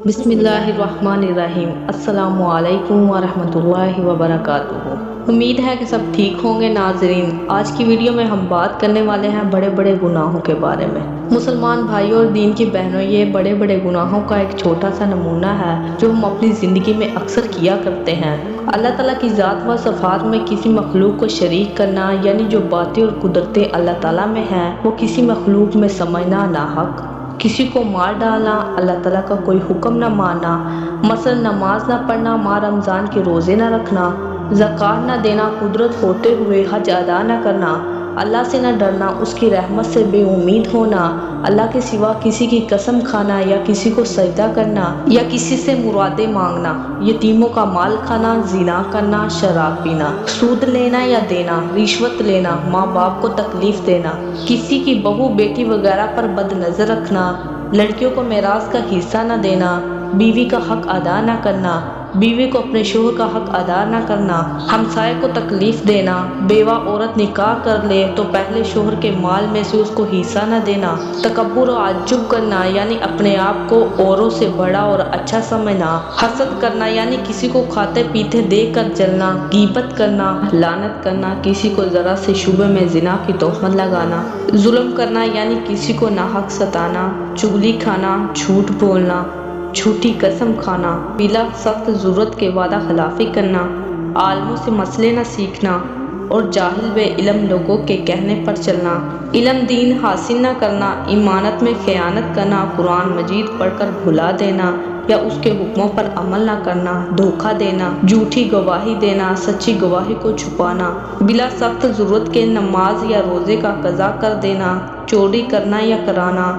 بسم اللہ الرحمن الرحیم۔ السلام علیکم ورحمۃ اللہ وبرکاتہ۔ امید ہے کہ سب ٹھیک ہوں گے ناظرین۔ آج کی ویڈیو میں ہم بات کرنے والے ہیں بڑے بڑے گناہوں کے بارے میں۔ مسلمان بھائیوں اور دین کی بہنوں، یہ بڑے بڑے گناہوں کا ایک چھوٹا سا نمونہ ہے جو ہم اپنی زندگی میں اکثر کیا کرتے ہیں۔ اللہ تعالیٰ کی ذات و صفات میں کسی مخلوق کو شریک کرنا، یعنی جو باتیں اور قدرتیں اللہ تعالیٰ میں ہیں وہ کسی مخلوق میں سمجھنا ناحق، کسی کو مار ڈالنا، اللہ تعالیٰ کا کوئی حکم نہ ماننا، مثلا نماز نہ پڑھنا، ماہ رمضان کے روزے نہ رکھنا، زکوٰۃ نہ دینا، قدرت ہوتے ہوئے حج ادا نہ کرنا، اللہ سے نہ ڈرنا، اس کی رحمت سے بے امید ہونا، اللہ کے سوا کسی کی قسم کھانا یا کسی کو سجدہ کرنا یا کسی سے مرادیں مانگنا، یتیموں کا مال کھانا، زنا کرنا، شراب پینا، سود لینا یا دینا، رشوت لینا، ماں باپ کو تکلیف دینا، کسی کی بہو بیٹی وغیرہ پر بد نظر رکھنا، لڑکیوں کو میراث کا حصہ نہ دینا، بیوی کا حق ادا نہ کرنا، بیوی کو اپنے شوہر کا حق ادا نہ کرنا، ہمسائے کو تکلیف دینا، بیوہ عورت نکاح کر لے تو پہلے شوہر کے مال میں سے اس کو حصہ نہ دینا، تکبر و عجب کرنا یعنی اپنے آپ کو اوروں سے بڑا اور اچھا سمجھنا، حسد کرنا یعنی کسی کو کھاتے پیتے دیکھ کر جلنا، غیبت کرنا، لعنت کرنا، کسی کو ذرا سے شبہ میں زنا کی تہمت لگانا، ظلم کرنا یعنی کسی کو ناحق ستانا، چغلی کھانا، جھوٹ بولنا، جھوٹی قسم کھانا، بلا سخت ضرورت کے وعدہ خلافی کرنا، عالموں سے مسئلے نہ سیکھنا اور جاہل بے علم لوگوں کے کہنے پر چلنا، علم دین حاصل نہ کرنا، امانت میں خیانت کرنا، قرآن مجید پڑھ کر بھلا دینا یا اس کے حکموں پر عمل نہ کرنا، دھوکہ دینا، جھوٹی گواہی دینا، سچی گواہی کو چھپانا، بلا سخت ضرورت کے نماز یا روزے کا قضا کر دینا، چوری کرنا یا کرانا،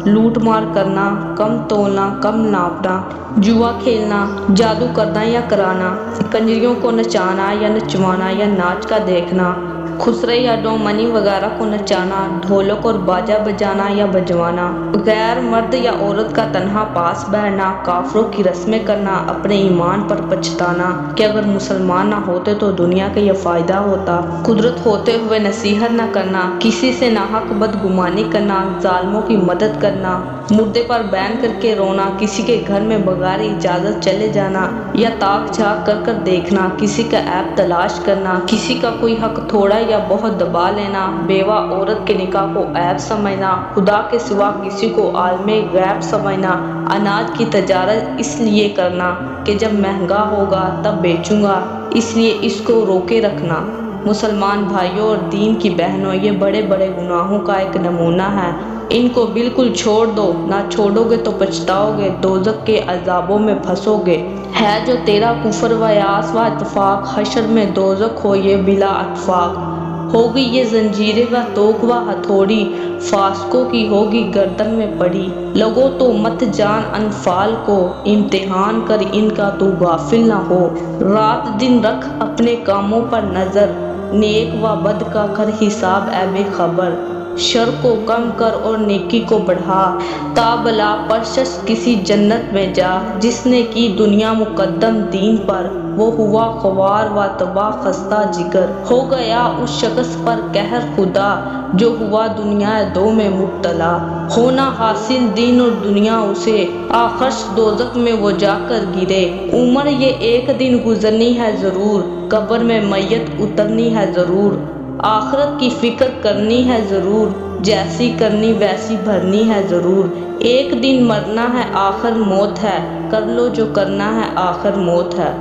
لوٹ مار کرنا، کم تولنا، کم ناپنا، جوا کھیلنا، جادو کرنا یا کرانا، کنجریوں کو نچانا یا نچوانا یا ناچ کا دیکھنا، خسرے یا ڈومنی وغیرہ کو نچانا، ڈھولک اور باجا بجانا یا بجوانا، غیر مرد یا عورت کا تنہا پاس بیٹھنا، کافروں کی رسمیں کرنا، اپنے ایمان پر پچھتانا کہ اگر مسلمان نہ ہوتے تو دنیا کا یہ فائدہ ہوتا، قدرت ہوتے ہوئے نصیحت نہ کرنا، کسی سے ناحق بدگمانی کرنا، ظالموں کی مدد کرنا، مردے پر بین کر کے رونا، کسی کے گھر میں بغیر اجازت چلے جانا یا تاک جھانک کر کر دیکھنا، کسی کا عیب تلاش کرنا، کسی کا کوئی حق تھوڑا یا بہت دبا لینا، بیوہ عورت کے نکاح کو عیب سمجھنا، خدا کے سوا کسی کو عالم غیب سمجھنا، اناج کی تجارت اس لیے کرنا کہ جب مہنگا ہوگا تب بیچوں گا، اس لیے اس کو روکے رکھنا۔ مسلمان بھائیوں اور دین کی بہنوں، یہ بڑے بڑے گناہوں کا ایک نمونہ ہے۔ ان کو بالکل چھوڑ دو، نہ چھوڑو گے تو پچھتاؤ گے، دوزخ کے عذابوں میں پھنسو گے۔ ہے جو تیرا کفر و یاس و اتفاق، حشر میں دوزخ ہو یہ بلا اتفاق، ہوگی یہ زنجیریں و توق و ہتھوڑی، فاسقوں کی ہوگی گردن میں پڑی، لوگوں تو مت جان انفال کو، امتحان کر ان کا تو غافل نہ ہو، رات دن رکھ اپنے کاموں پر نظر، نیک و بد کا کر حساب اے بے خبر، شر کو کم کر اور نیکی کو بڑھا، تا بلا پرشش کسی جنت میں جا، جس نے کی دنیا مقدم دین پر، وہ ہوا خوار و تباہ خستہ جگر، ہو گیا اس شخص پر قہر خدا، جو ہوا دنیا دو میں مبتلا، ہونا حاصل دین اور دنیا اسے، آخرش دوزخ میں وہ جا کر گرے، عمر یہ ایک دن گزرنی ہے ضرور، قبر میں میت اترنی ہے ضرور، آخرت کی فکر کرنی ہے ضرور، جیسی کرنی ویسی بھرنی ہے ضرور، ایک دن مرنا ہے آخر موت ہے، کر لو جو کرنا ہے آخر موت ہے۔